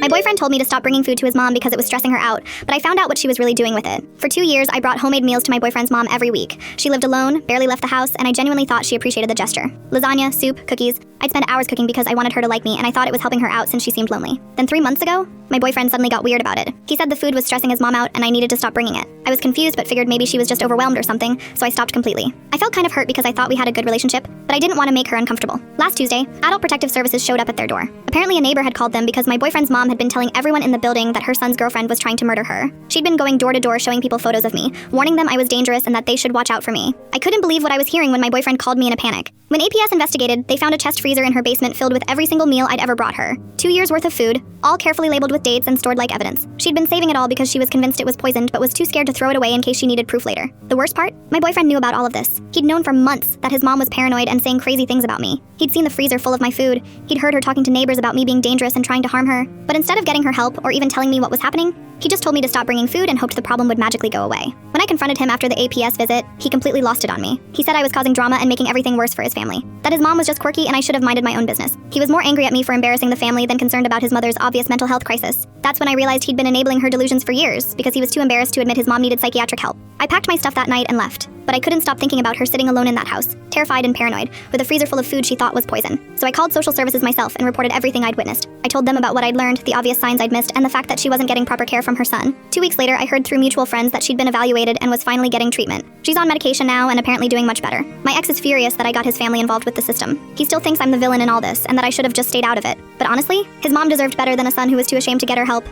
My boyfriend told me to stop bringing food to his mom because it was stressing her out, but I found out what she was really doing with it. For 2 years, I brought homemade meals to my boyfriend's mom every week. She lived alone, barely left the house, and I genuinely thought she appreciated the gesture. Lasagna, soup, cookies. I'd spend hours cooking because I wanted her to like me, and I thought it was helping her out since she seemed lonely. Then 3 months ago, my boyfriend suddenly got weird about it. He said the food was stressing his mom out and I needed to stop bringing it. I was confused but figured maybe she was just overwhelmed or something, so I stopped completely. I felt kind of hurt because I thought we had a good relationship, but I didn't want to make her uncomfortable. Last Tuesday, Adult Protective Services showed up at their door. Apparently a neighbor had called them because my boyfriend's mom had been telling everyone in the building that her son's girlfriend was trying to murder her. She'd been going door to door showing people photos of me, warning them I was dangerous and that they should watch out for me. I couldn't believe what I was hearing when my boyfriend called me in a panic. When APS investigated, they found a chest freezer in her basement filled with every single meal I'd ever brought her. 2 years worth of food, all carefully labeled with dates and stored like evidence. She'd been saving it all because she was convinced it was poisoned but was too scared to throw it away in case she needed proof later. The worst part? My boyfriend knew about all of this. He'd known for months that his mom was paranoid and saying crazy things about me. He'd seen the freezer full of my food. He'd heard her talking to neighbors about me being dangerous and trying to harm her. But instead of getting her help or even telling me what was happening, he just told me to stop bringing food and hoped the problem would magically go away. When I confronted him after the APS visit, he completely lost it on me. He said I was causing drama and making everything worse for his family. That his mom was just quirky and I should have minded my own business. He was more angry at me for embarrassing the family than concerned about his mother's obvious mental health crisis. That's when I realized he'd been enabling her delusions for years because he was too embarrassed to admit his mom needed psychiatric help. I packed my stuff that night and left, but I couldn't stop thinking about her sitting alone in that house, terrified and paranoid, with a freezer full of food she thought was poison. So I called social services myself and reported everything I'd witnessed. I told them about what I'd learned, the obvious signs I'd missed, and the fact that she wasn't getting proper care from her son. 2 weeks later, I heard through mutual friends that she'd been evaluated and was finally getting treatment. She's on medication now and apparently doing much better. My ex is furious that I got his family involved with the system. He still thinks I'm the villain in all this and that I should have just stayed out of it. But honestly, his mom deserved better than a son who was too ashamed to get her help.